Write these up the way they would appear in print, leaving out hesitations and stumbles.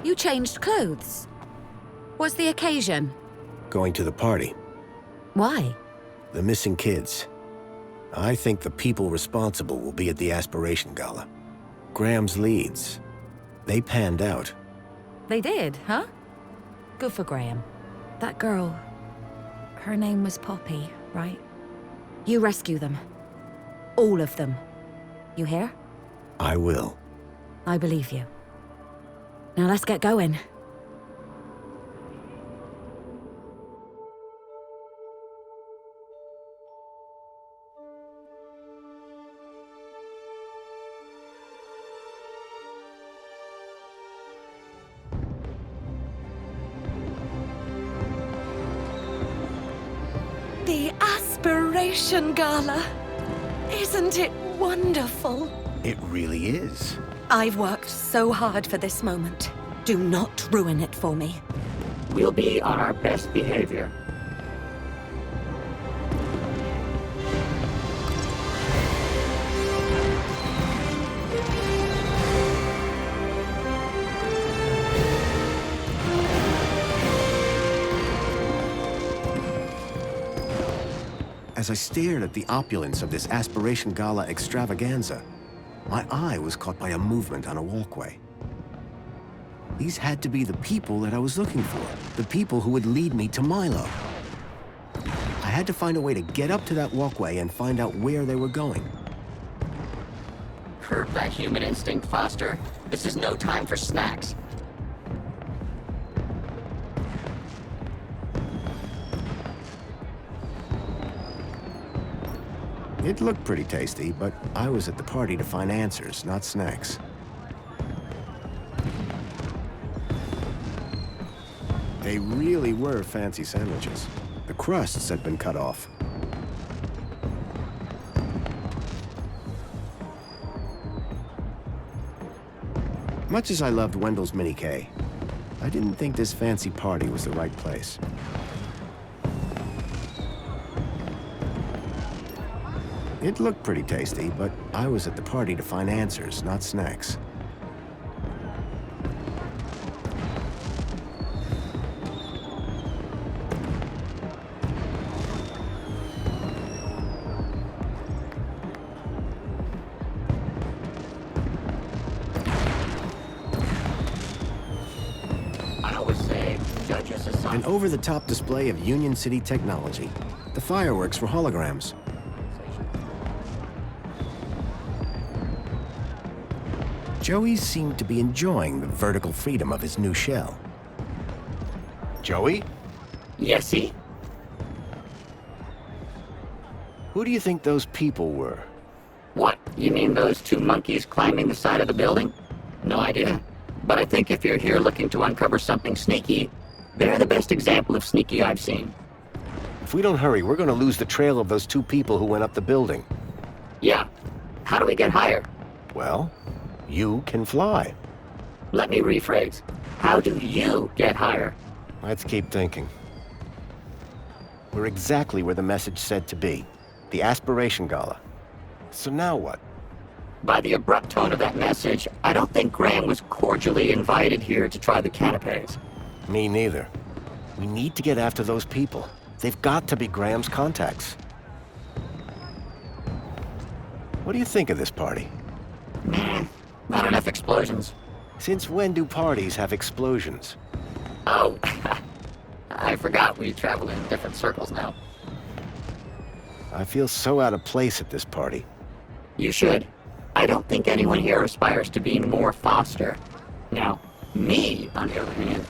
You changed clothes. What's the occasion? Going to the party. Why? The missing kids. I think the people responsible will be at the Aspiration Gala. Graham's leads. They panned out. They did, huh? Good for Graham. That girl, her name was Poppy, right? You rescue them. All of them. You hear? I will. I believe you. Now let's get going. The Aspiration Gala. Isn't it wonderful? It really is. I've worked so hard for this moment. Do not ruin it for me. We'll be on our best behavior. As I stared at the opulence of this Aspiration Gala extravaganza, my eye was caught by a movement on a walkway. These had to be the people that I was looking for, the people who would lead me to Milo. I had to find a way to get up to that walkway and find out where they were going. Curb that human instinct, Foster. This is no time for snacks. It looked pretty tasty, but I was at the party to find answers, not snacks. They really were fancy sandwiches. The crusts had been cut off. Much as I loved Wendell's Mini K, I didn't think this fancy party was the right place. It looked pretty tasty, but I was at the party to find answers, not snacks. I always say, judge us as An over-the-top display of Union City technology. The fireworks were holograms. Joey seemed to be enjoying the vertical freedom of his new shell. Joey? Yesy? Who do you think those people were? What, you mean those two monkeys climbing the side of the building? No idea. But I think if you're here looking to uncover something sneaky, they're the best example of sneaky I've seen. If we don't hurry, we're going to lose the trail of those two people who went up the building. Yeah. How do we get higher? Well, you can fly. Let me rephrase. How do you get higher? Let's keep thinking. We're exactly where the message said to be. The Aspiration Gala. So now what? By the abrupt tone of that message, I don't think Graham was cordially invited here to try the canapes. Me neither. We need to get after those people. They've got to be Graham's contacts. What do you think of this party? Man, not enough explosions. Since when do parties have explosions? Oh, I forgot we travel in different circles now. I feel so out of place at this party. You should. I don't think anyone here aspires to be more Foster. Now, me, on the other hand.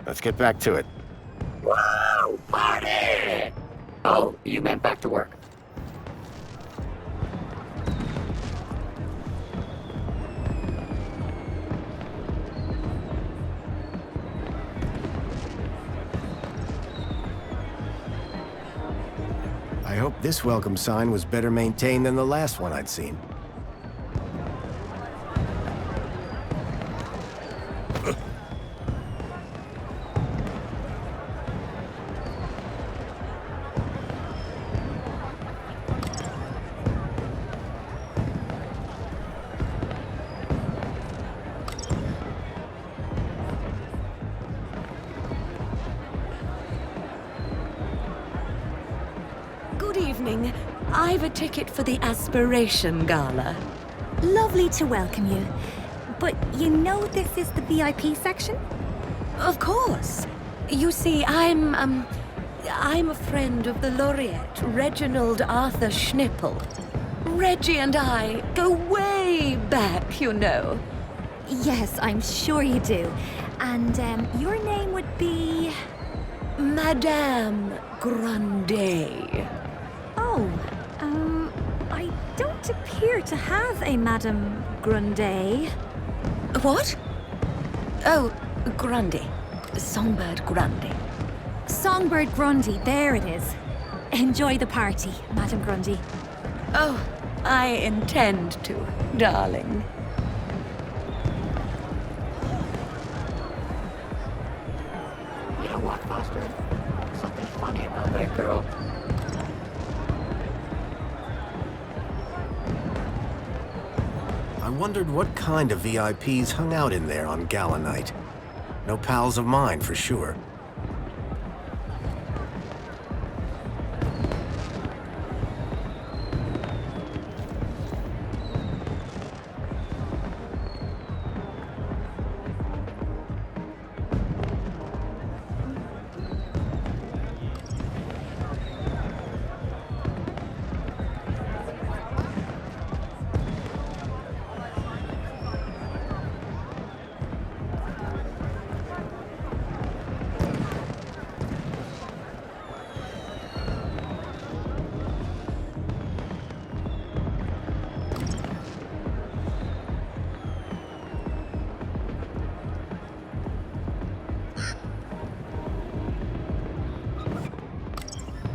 Let's get back to it. Whoa, party! Oh, you meant back to work. I hope this welcome sign was better maintained than the last one I'd seen. I've a ticket for the Aspiration Gala. Lovely to welcome you. But you know this is the VIP section? Of course. You see, I'm a friend of the laureate, Reginald Arthur Schnippel. Reggie and I go way back, you know. Yes, I'm sure you do. And your name would be... Madame Grande. Oh, I don't appear to have a Madame Grande. What? Oh, Grundy. Songbird Grundy. Songbird Grundy, there it is. Enjoy the party, Madame Grundy. Oh, I intend to, darling. You know what, Foster? Something funny about that girl. I wondered what kind of VIPs hung out in there on gala night. No pals of mine, for sure.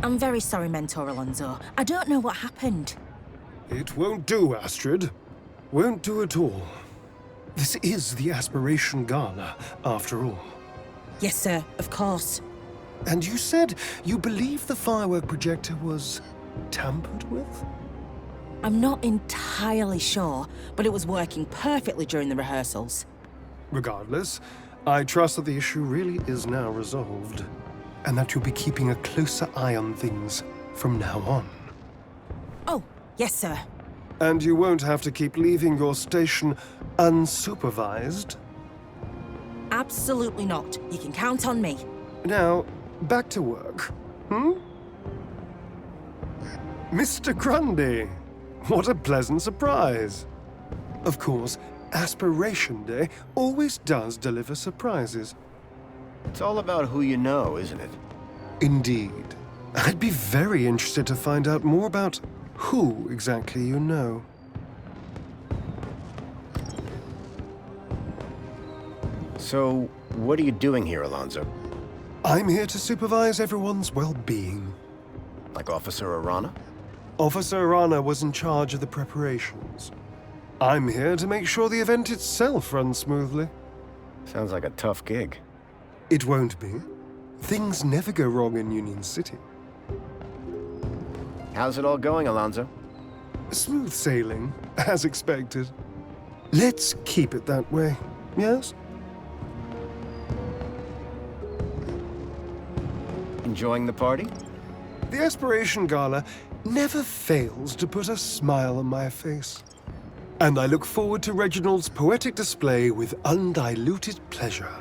I'm very sorry, Mentor Alonso. I don't know what happened. It won't do, Astrid. Won't do at all. This is the Aspiration Gala, after all. Yes, sir, of course. And you said you believe the firework projector was tampered with? I'm not entirely sure, but it was working perfectly during the rehearsals. Regardless, I trust that the issue really is now resolved, and that you'll be keeping a closer eye on things from now on. Oh, yes, sir. And you won't have to keep leaving your station unsupervised. Absolutely not. You can count on me. Now, back to work, Mr. Grundy, what a pleasant surprise. Of course, Aspiration Day always does deliver surprises. It's all about who you know, isn't it? Indeed. I'd be very interested to find out more about who exactly you know. So, what are you doing here, Alonso? I'm here to supervise everyone's well-being. Like Officer Arana? Officer Arana was in charge of the preparations. I'm here to make sure the event itself runs smoothly. Sounds like a tough gig. It won't be. Things never go wrong in Union City. How's it all going, Alonso? Smooth sailing, as expected. Let's keep it that way, yes? Enjoying the party? The Aspiration Gala never fails to put a smile on my face. And I look forward to Reginald's poetic display with undiluted pleasure.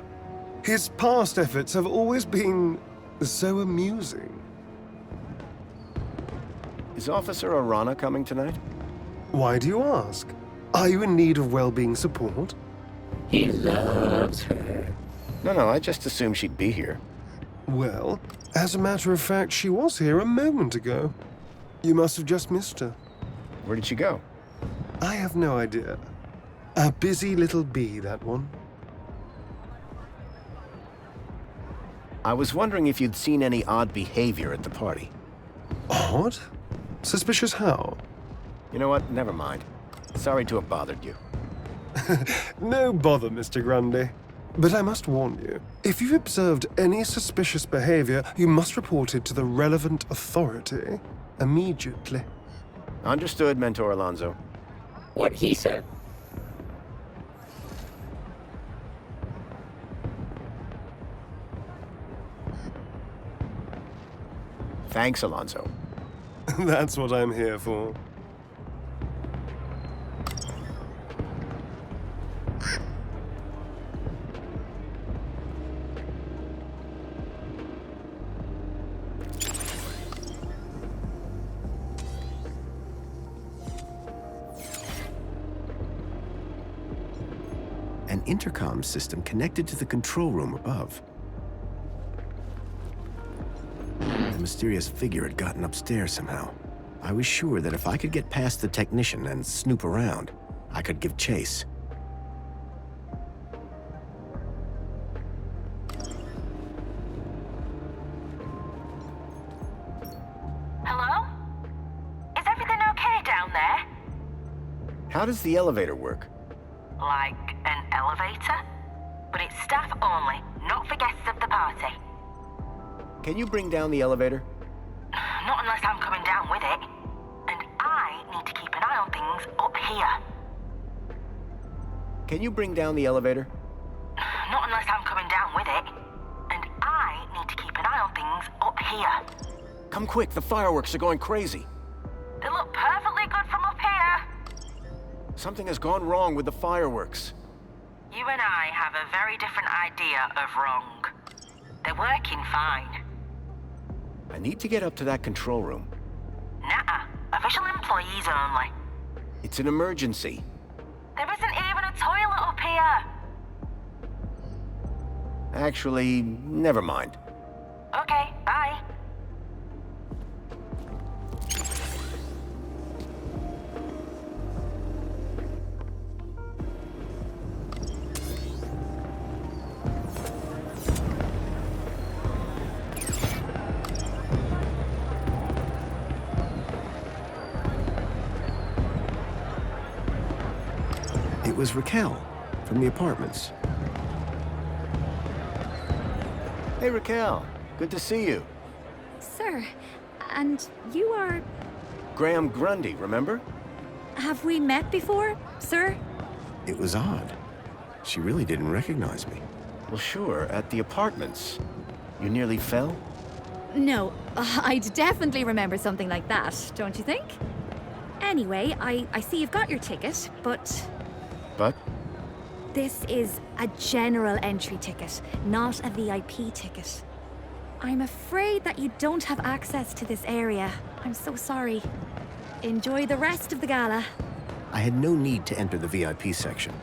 His past efforts have always been so amusing. Is Officer Arana coming tonight? Why do you ask? Are you in need of well-being support? He loves her. No, I just assumed she'd be here. Well, as a matter of fact, she was here a moment ago. You must have just missed her. Where did she go? I have no idea. A busy little bee, that one. I was wondering if you'd seen any odd behavior at the party. Odd? Suspicious how? You know what? Never mind. Sorry to have bothered you. No bother, Mr. Grundy. But I must warn you, if you've observed any suspicious behavior, you must report it to the relevant authority immediately. Understood, Mentor Alonso. What he said. Thanks, Alonso. That's what I'm here for. An intercom system connected to the control room above. The mysterious figure had gotten upstairs somehow. I was sure that if I could get past the technician and snoop around, I could give chase. Hello? Is everything okay down there? How does the elevator work? Like an elevator? But it's staff only, not for guests of the party. Can you bring down the elevator? Not unless I'm coming down with it. And I need to keep an eye on things up here. Can you bring down the elevator? Not unless I'm coming down with it. And I need to keep an eye on things up here. Come quick, the fireworks are going crazy. They look perfectly good from up here. Something has gone wrong with the fireworks. You and I have a very different idea of wrong. They're working fine. I need to get up to that control room. Nuh-uh. Official employees only. It's an emergency. There isn't even a toilet up here. Actually, never mind. Okay, bye. It was Raquel, from the apartments. Hey, Raquel. Good to see you. Sir, and you are... Graham Grundy, remember? Have we met before, sir? It was odd. She really didn't recognize me. Well, sure, at the apartments. You nearly fell? No, I'd definitely remember something like that, don't you think? Anyway, I see you've got your ticket, but... But? This is a general entry ticket, not a VIP ticket. I'm afraid that you don't have access to this area. I'm so sorry. Enjoy the rest of the gala. I had no need to enter the VIP section.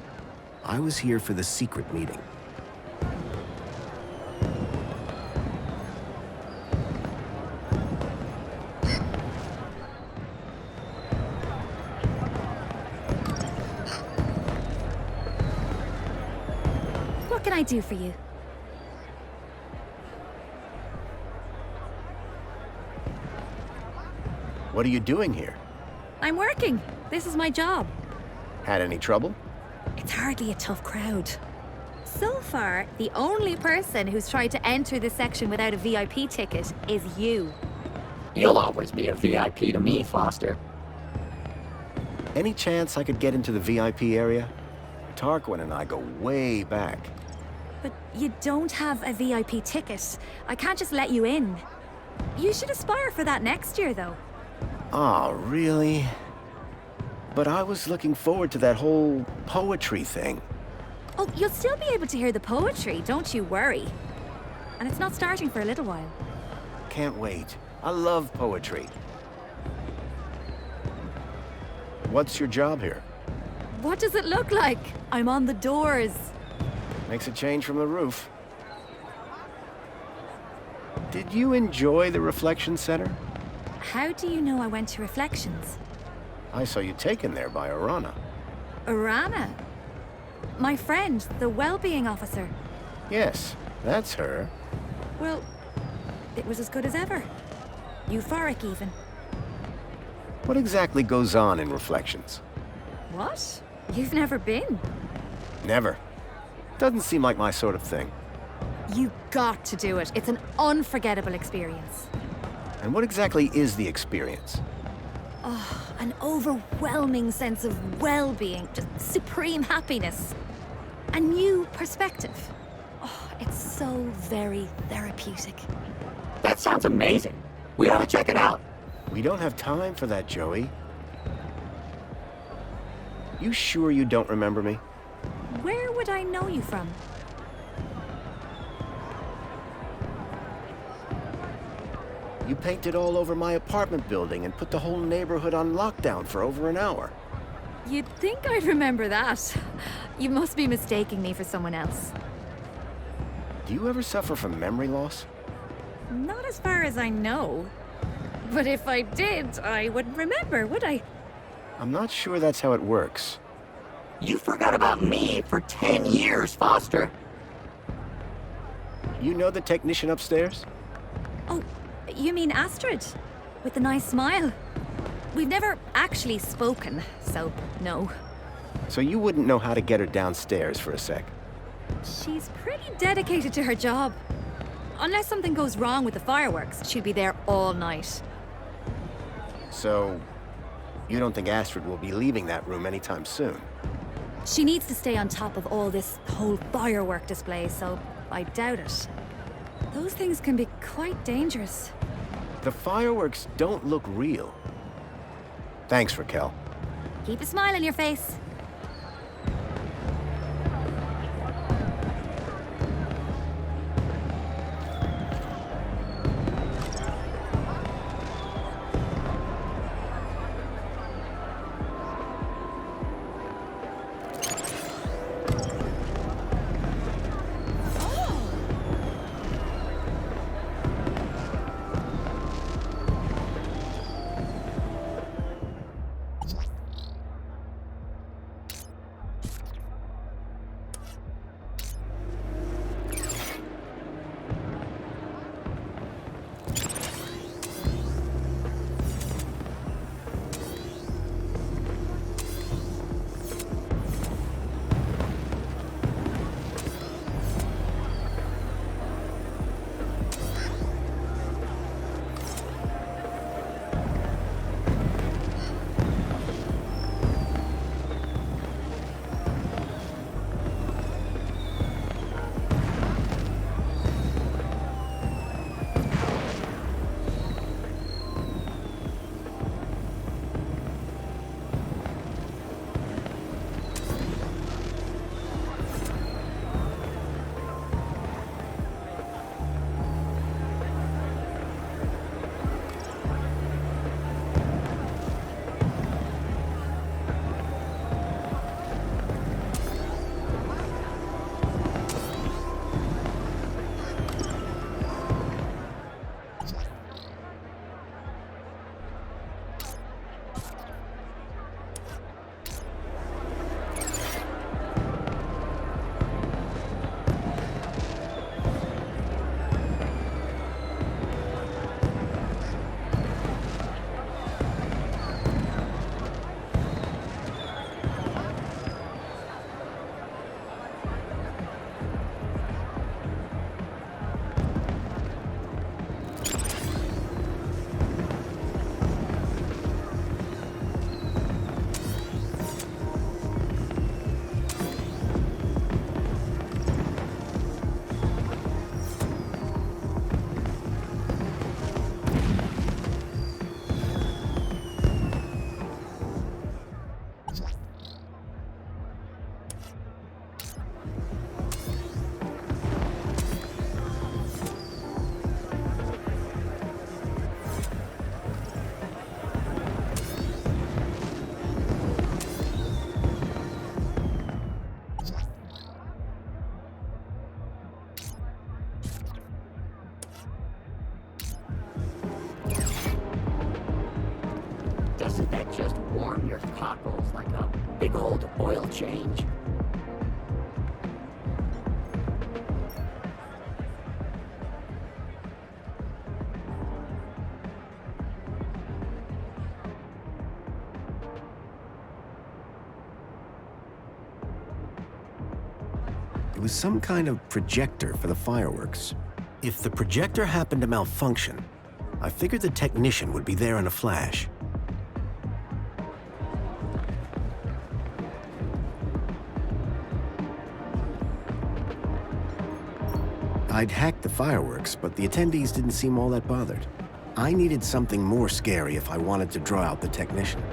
I was here for the secret meeting. What can I do for you? What are you doing here? I'm working. This is my job. Had any trouble? It's hardly a tough crowd. So far, the only person who's tried to enter this section without a VIP ticket is you. You'll always be a VIP to me, Foster. Any chance I could get into the VIP area? Tarquin and I go way back. But you don't have a VIP ticket. I can't just let you in. You should aspire for that next year, though. Oh, really? But I was looking forward to that whole poetry thing. Oh, you'll still be able to hear the poetry, don't you worry. And it's not starting for a little while. Can't wait. I love poetry. What's your job here? What does it look like? I'm on the doors. Makes a change from the roof. Did you enjoy the Reflection Center? How do you know I went to Reflections? I saw you taken there by Arana. Arana? My friend, the well-being officer. Yes, that's her. Well, it was as good as ever. Euphoric, even. What exactly goes on in Reflections? What? You've never been? Never. Doesn't seem like my sort of thing. You got to do it. It's an unforgettable experience. And what exactly is the experience? Oh, an overwhelming sense of well-being, just supreme happiness. A new perspective. Oh, it's so very therapeutic. That sounds amazing. We ought to check it out. We don't have time for that, Joey. You sure you don't remember me? Where would I know you from? You painted all over my apartment building and put the whole neighborhood on lockdown for over an hour. You'd think I'd remember that. You must be mistaking me for someone else. Do you ever suffer from memory loss? Not as far as I know. But if I did, I wouldn't remember, would I? I'm not sure that's how it works. You forgot about me for 10 years, Foster. You know the technician upstairs? Oh, you mean Astrid? With the nice smile? We've never actually spoken, so no. So you wouldn't know how to get her downstairs for a sec? She's pretty dedicated to her job. Unless something goes wrong with the fireworks, she'll be there all night. So, you don't think Astrid will be leaving that room anytime soon? She needs to stay on top of all this whole firework display, so I doubt it. Those things can be quite dangerous. The fireworks don't look real. Thanks, Raquel. Keep a smile on your face. Doesn't that just warm your cockles like a big old oil change? It was some kind of projector for the fireworks. If the projector happened to malfunction, I figured the technician would be there in a flash. I'd hacked the fireworks, but the attendees didn't seem all that bothered. I needed something more scary if I wanted to draw out the technician.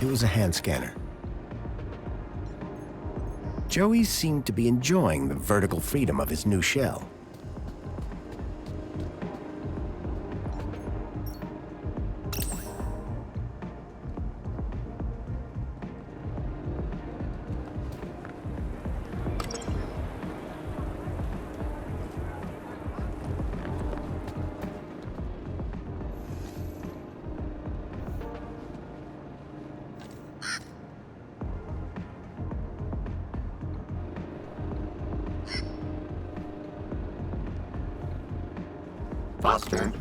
It was a hand scanner. Joey seemed to be enjoying the vertical freedom of his new shell. Foster,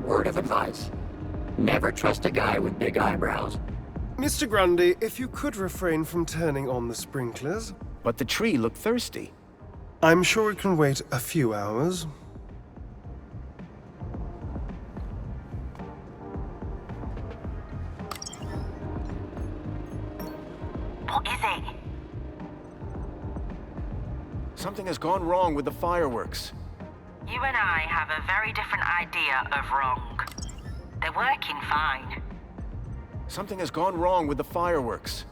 word of advice. Never trust a guy with big eyebrows. Mr. Grundy, if you could refrain from turning on the sprinklers. But the tree looked thirsty. I'm sure it can wait a few hours. What is it? Something has gone wrong with the fireworks. You and I have a very different idea of wrong. They're working fine. Something has gone wrong with the fireworks.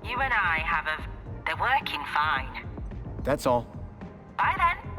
You and I have a... They're working fine. That's all. Bye then.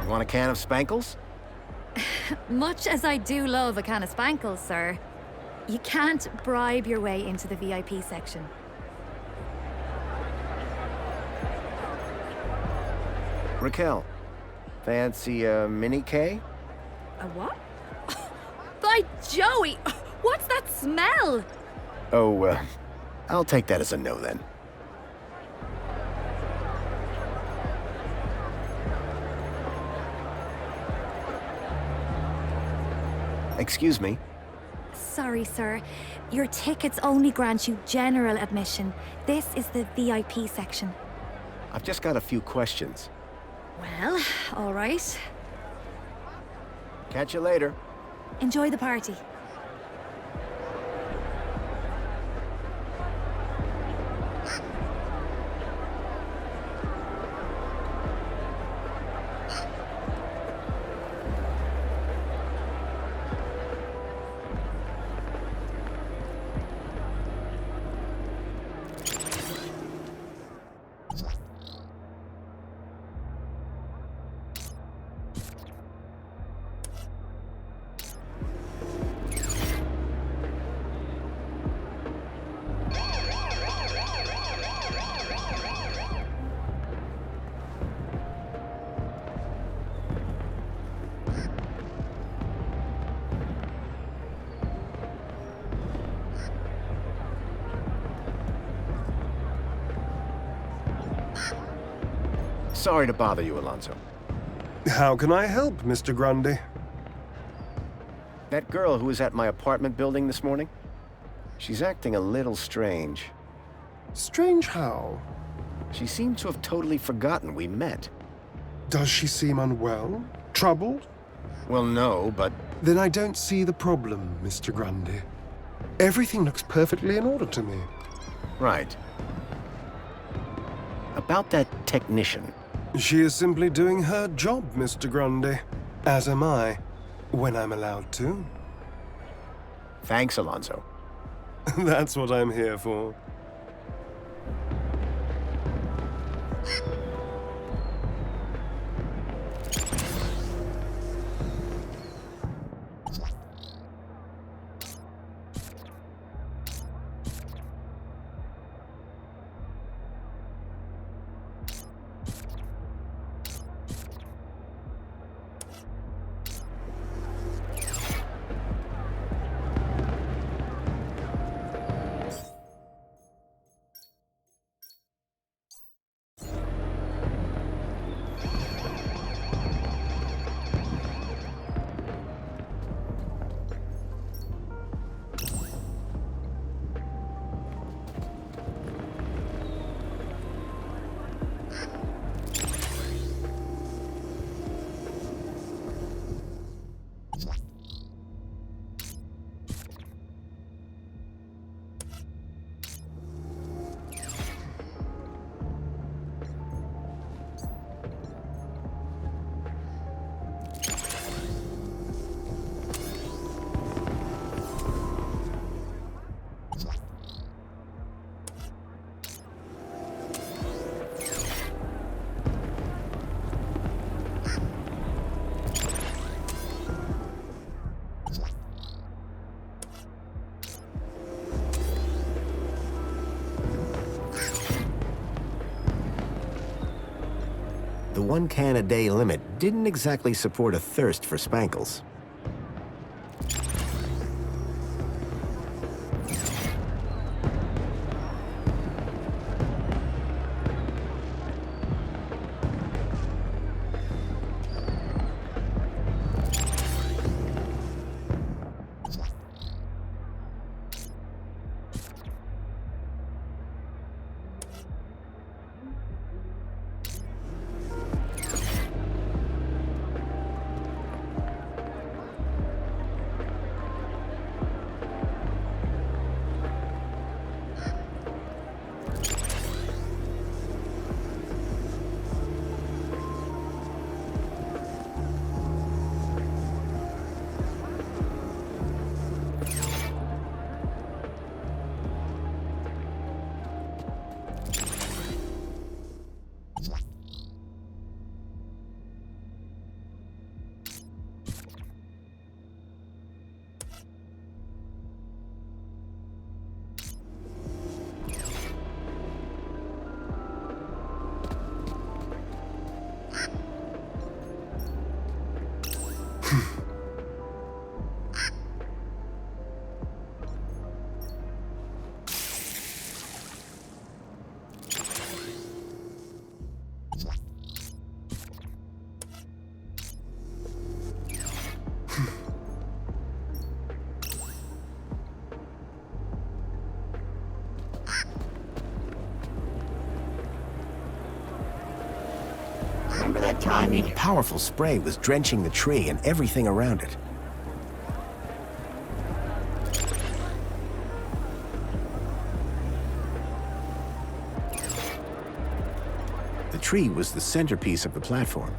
Want a can of Spankles? Much as I do love a can of Spankles, sir, you can't bribe your way into the VIP section. Raquel, fancy a mini K? A what? By Joey! What's that smell? Oh, I'll take that as a no then. Excuse me. Sorry, sir. Your tickets only grant you general admission. This is the VIP section. I've just got a few questions. Well, all right. Catch you later. Enjoy the party. Sorry to bother you, Alonso. How can I help, Mr. Grundy? That girl who was at my apartment building this morning? She's acting a little strange. Strange how? She seems to have totally forgotten we met. Does she seem unwell? Troubled? Well, no, but... Then I don't see the problem, Mr. Grundy. Everything looks perfectly in order to me. Right. About that technician. She is simply doing her job, Mr. Grundy. As am I, when I'm allowed to. Thanks, Alonso. That's what I'm here for. The 1 can a day limit didn't exactly support a thirst for spankles. Remember that time A powerful spray was drenching the tree and everything around it. The tree was the centerpiece of the platform.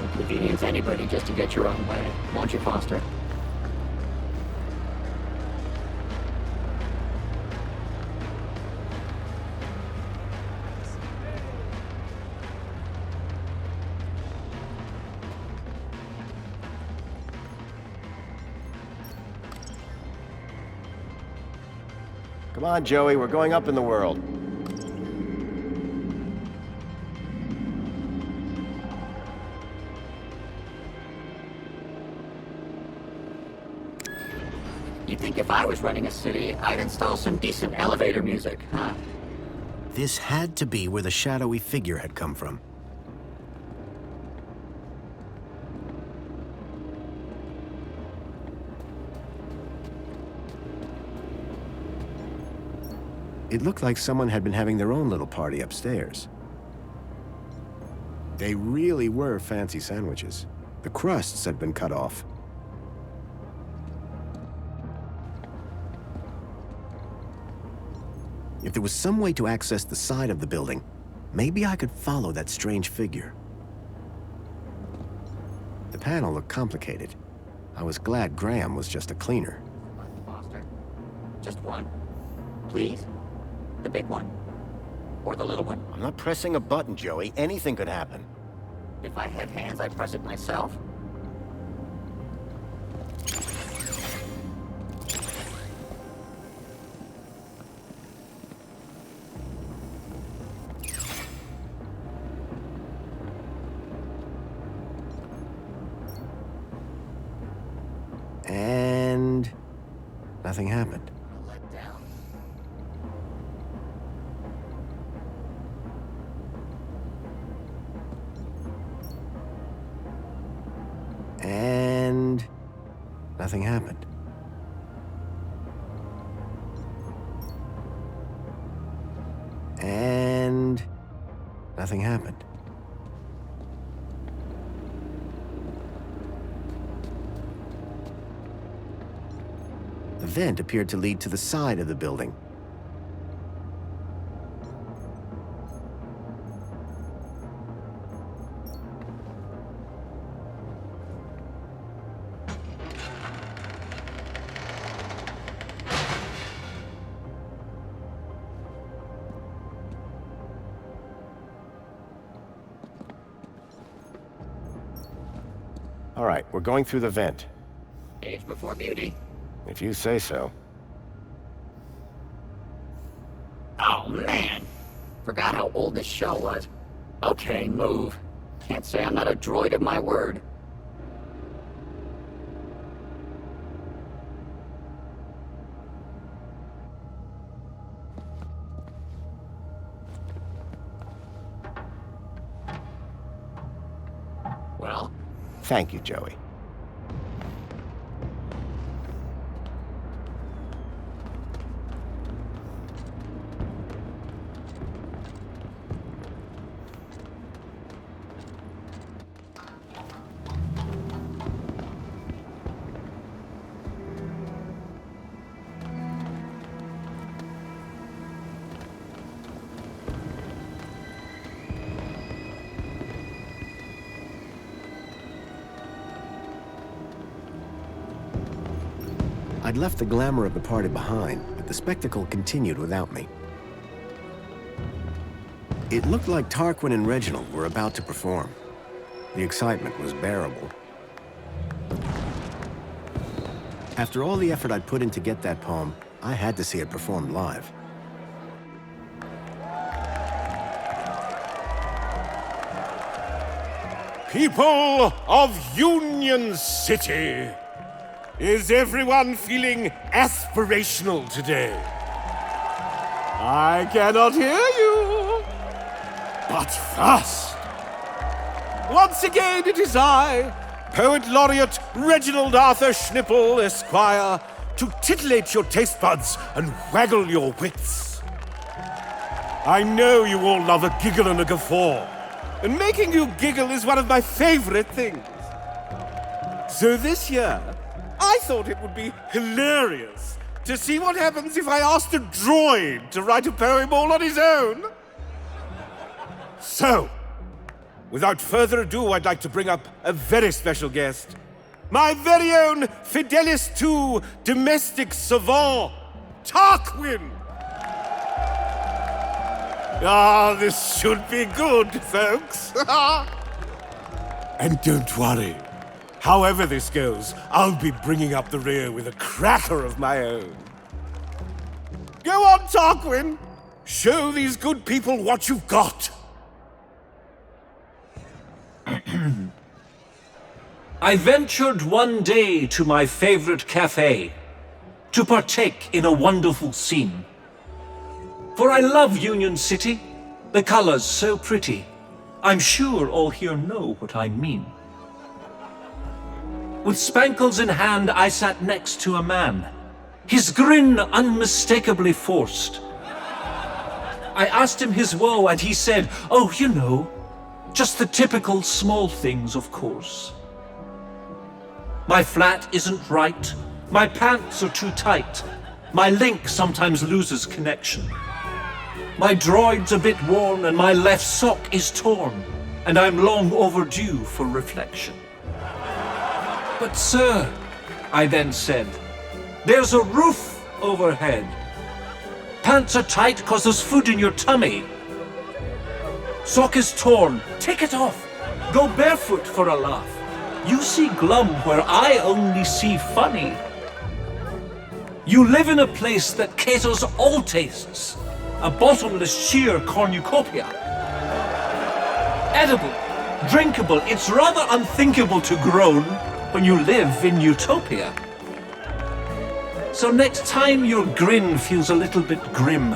inconvenience anybody just to get your own way, won't you, Foster? Come on, Joey, we're going up in the world. You'd think if I was running a city, I'd install some decent elevator music, huh? This had to be where the shadowy figure had come from. It looked like someone had been having their own little party upstairs. They really were fancy sandwiches. The crusts had been cut off. If there was some way to access the side of the building, maybe I could follow that strange figure. The panel looked complicated. I was glad Graham was just a cleaner. Foster, just one, please. The big one. Or the little one. I'm not pressing a button, Joey. Anything could happen. If I had hands, I'd press it myself. And nothing happened. Let down. And nothing happened. And nothing happened. The vent appeared to lead to the side of the building. All right, we're going through the vent. Age before beauty. If you say so. Oh, man. Forgot how old this show was. Okay, move. Can't say I'm not a droid of my word. Well? Thank you, Joey. I'd left the glamour of the party behind, but the spectacle continued without me. It looked like Tarquin and Reginald were about to perform. The excitement was bearable. After all the effort I'd put in to get that poem, I had to see it performed live. People of Union City, is everyone feeling aspirational today? I cannot hear you. But first, once again it is I, Poet Laureate Reginald Arthur Schnipple, Esquire, to titillate your taste buds and waggle your wits. I know you all love a giggle and a guffaw, and making you giggle is one of my favorite things. So this year, I thought it would be hilarious to see what happens if I asked a droid to write a poem all on his own. So, Without further ado, I'd like to bring up a very special guest. My very own Fidelis II domestic savant, Tarquin! Ah, this should be good, folks. And don't worry. However this goes, I'll be bringing up the rear with a cracker of my own. Go on, Tarquin. Show these good people what you've got. I ventured one day to my favorite cafe to partake in a wonderful scene. For I love Union City, the colors so pretty. I'm sure all here know what I mean. With spankles in hand, I sat next to a man, his grin unmistakably forced. I asked him his woe and he said, oh, you know, just the typical small things, of course. My flat isn't right, my pants are too tight, my link sometimes loses connection. My droid's a bit worn and my left sock is torn, and I'm long overdue for reflection. But sir, I then said, there's a roof overhead. Pants are tight 'cause there's food in your tummy. Sock is torn, take it off, go barefoot for a laugh. You see glum where I only see funny. You live in a place that caters all tastes, a bottomless sheer cornucopia. Edible, drinkable, it's rather unthinkable to groan when you live in utopia. So next time your grin feels a little bit grim,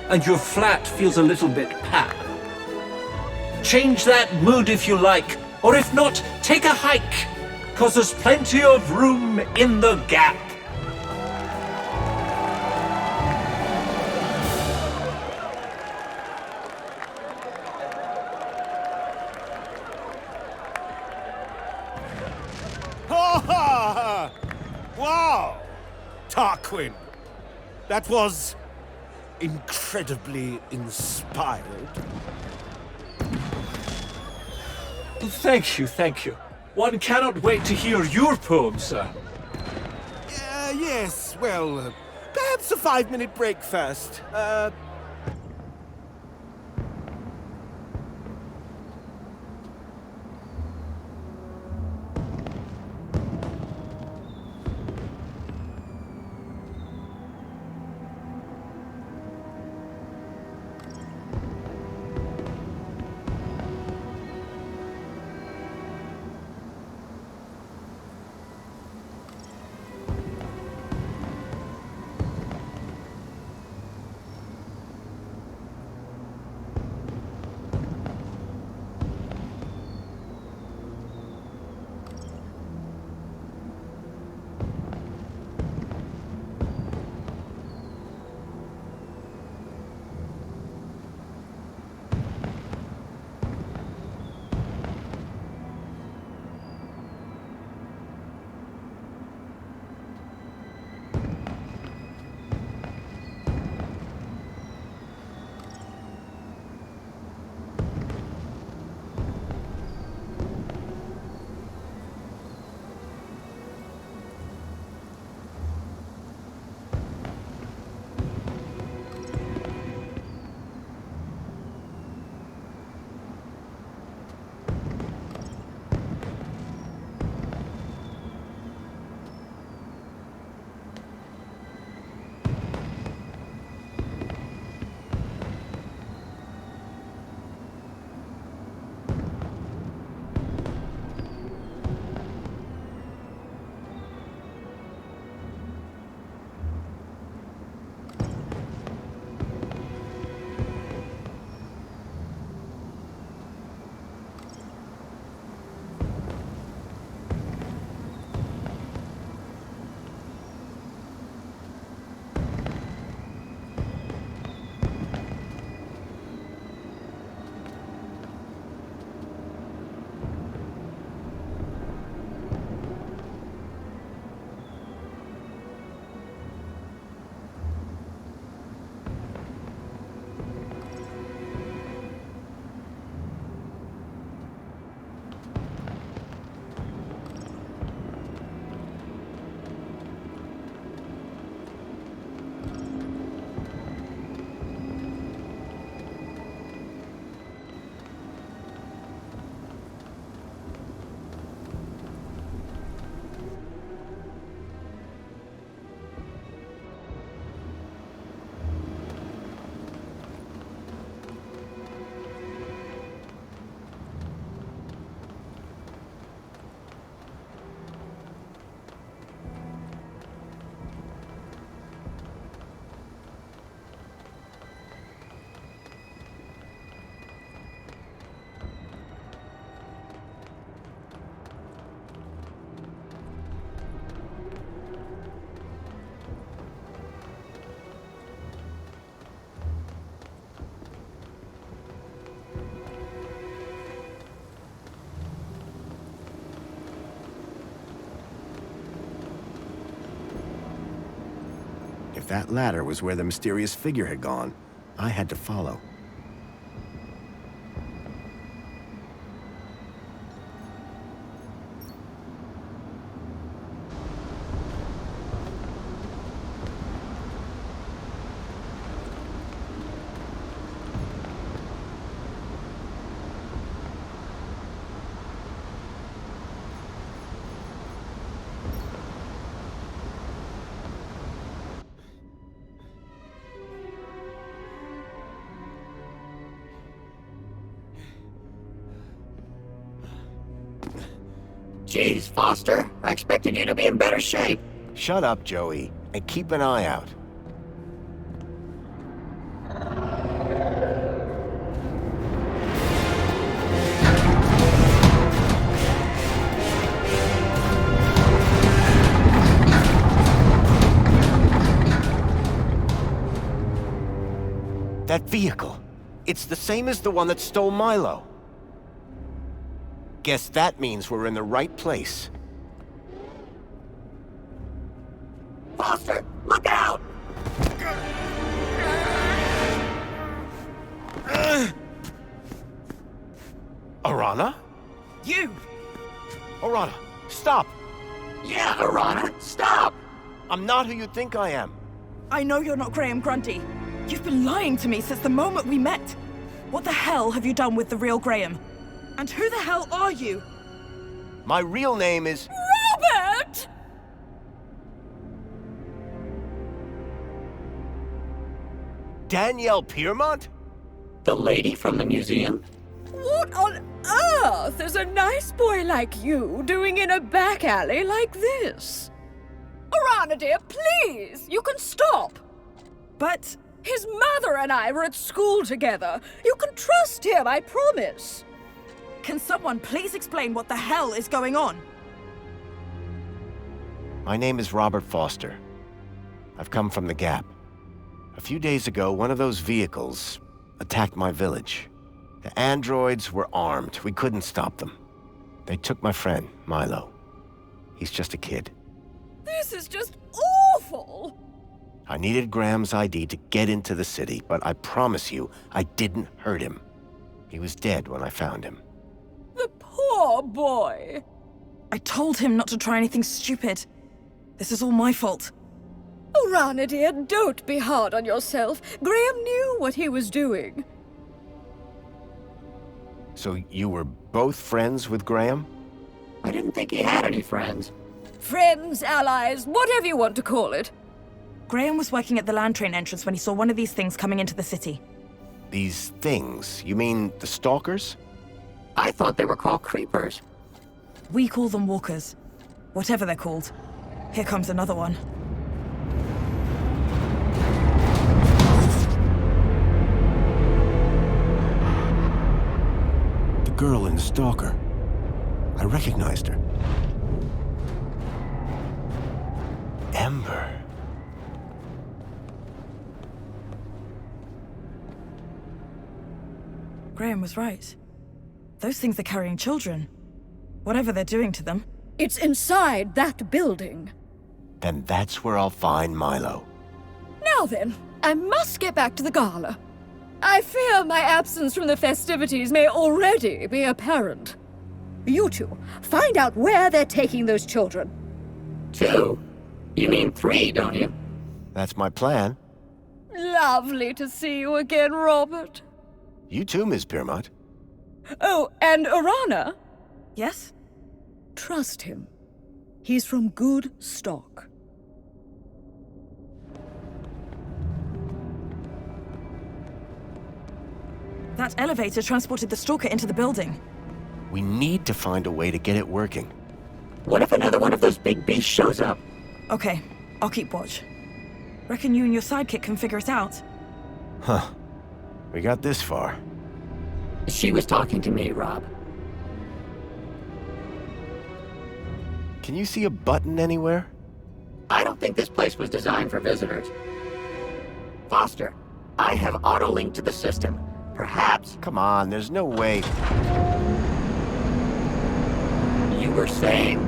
and your flat feels a little bit pap, change that mood if you like, or if not, take a hike, 'cause there's plenty of room in the gap. Wow! Tarquin, that was incredibly inspired. Thank you, thank you. One cannot wait to hear your poem, sir. Yes, well, perhaps a 5-minute break first. That ladder was where the mysterious figure had gone. I had to follow. Jeez, Foster, I expected you to be in better shape. Shut up, Joey, and keep an eye out. That vehicle. It's the same as the one that stole Milo. Guess that means we're in the right place. Foster, look out! Arana? You! Arana, stop! Yeah, Arana, stop! I'm not who you think I am. I know you're not Graham Grundy. You've been lying to me since the moment we met. What the hell have you done with the real Graham? And who the hell are you? My real name is... Robert! Danielle Piermont? The lady from the museum? What on earth is a nice boy like you doing in a back alley like this? Arana, dear, please, you can stop. But... His mother and I were at school together. You can trust him, I promise. Can someone please explain what the hell is going on? My name is Robert Foster. I've come from the Gap. A few days ago, one of those vehicles attacked my village. The androids were armed. We couldn't stop them. They took my friend, Milo. He's just a kid. This is just awful. I needed Graham's ID to get into the city, but I promise you, I didn't hurt him. He was dead when I found him. The poor boy. I told him not to try anything stupid. This is all my fault. Arana, dear, don't be hard on yourself. Graham knew what he was doing. So you were both friends with Graham? I didn't think he had any friends. Friends, allies, whatever you want to call it. Graham was working at the land train entrance when he saw one of these things coming into the city. These things? You mean the stalkers? I thought they were called creepers. We call them walkers. Whatever they're called. Here comes another one. The girl in the stalker. I recognized her. Ember. Graham was right. Those things are carrying children. Whatever they're doing to them. It's inside that building. Then that's where I'll find Milo. Now then, I must get back to the gala. I fear my absence from the festivities may already be apparent. You two, find out where they're taking those children. 2? You mean 3, don't you? That's my plan. Lovely to see you again, Robert. You too, Miss Piermont. Oh, and Arana? Yes? Trust him. He's from good stock. That elevator transported the stalker into the building. We need to find a way to get it working. What if another one of those big beasts shows up? Okay, I'll keep watch. Reckon you and your sidekick can figure it out? Huh. We got this far. She was talking to me, Rob. Can you see a button anywhere? I don't think this place was designed for visitors. Foster, I have auto-linked to the system. Perhaps... Come on, there's no way. You were saying?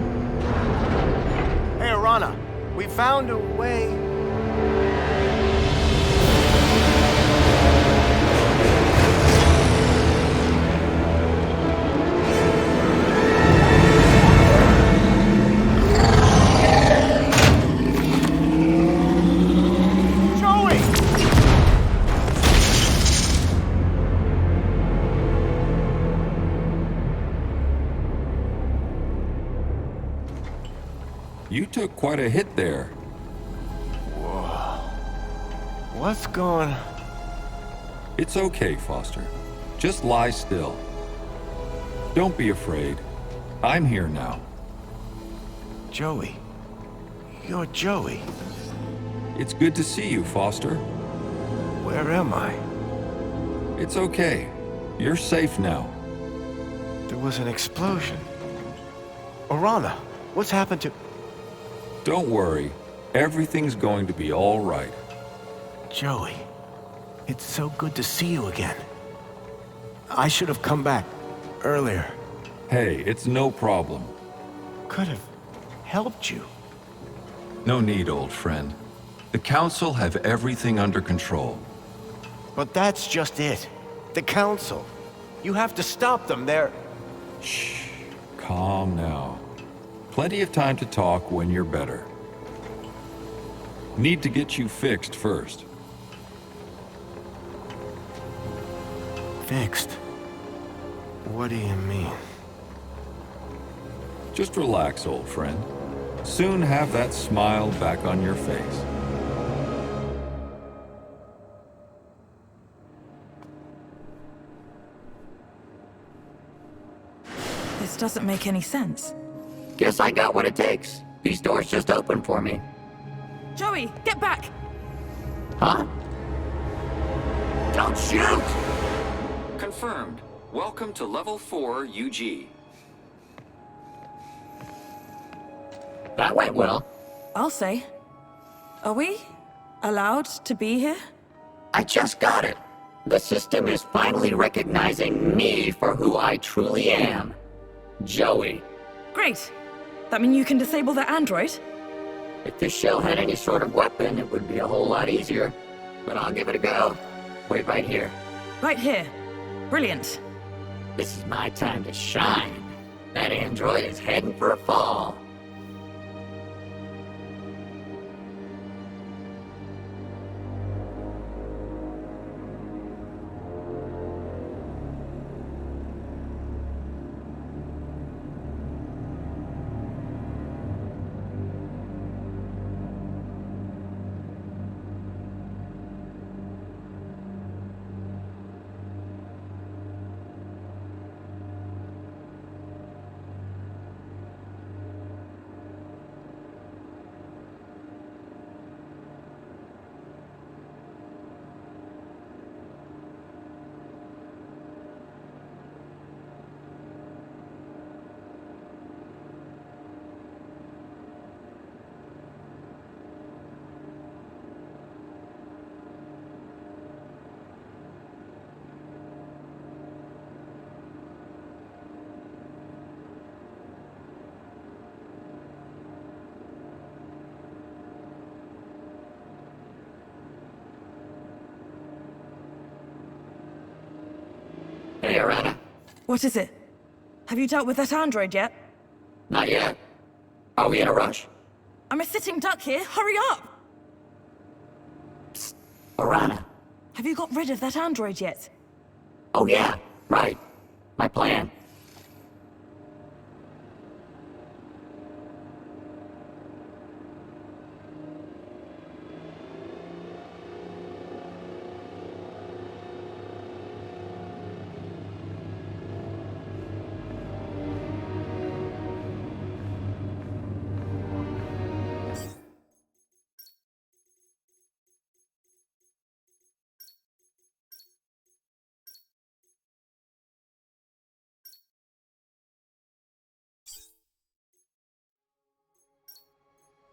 Hey, Arana, we found a way. You took quite a hit there. Whoa. What's going... It's okay, Foster. Just lie still. Don't be afraid. I'm here now. Joey. You're Joey. It's good to see you, Foster. Where am I? It's okay. You're safe now. There was an explosion. Orana, what's happened to... Don't worry. Everything's going to be all right. Joey, it's so good to see you again. I should have come back earlier. Hey, it's no problem. Could have helped you. No need, old friend. The Council have everything under control. But that's just it. The Council. You have to stop them. They're... Shh. Calm now. Plenty of time to talk when you're better. Need to get you fixed first. Fixed? What do you mean? Just relax, old friend. Soon have that smile back on your face. This doesn't make any sense. Guess I got what it takes. These doors just opened for me. Joey, get back! Huh? Don't shoot! Confirmed. Welcome to Level 4 UG. That went well. I'll say. Are we allowed to be here? I just got it. The system is finally recognizing me for who I truly am. Joey. Great. That mean you can disable the android? If this shell had any sort of weapon, it would be a whole lot easier. But I'll give it a go. Wait right here. Right here. Brilliant. This is my time to shine. That android is heading for a fall. Hey, Arana. What is it? Have you dealt with that android yet? Not yet. Are we in a rush? I'm a sitting duck here. Hurry up! Psst. Arana. Have you got rid of that android yet? Oh yeah, right. My plan.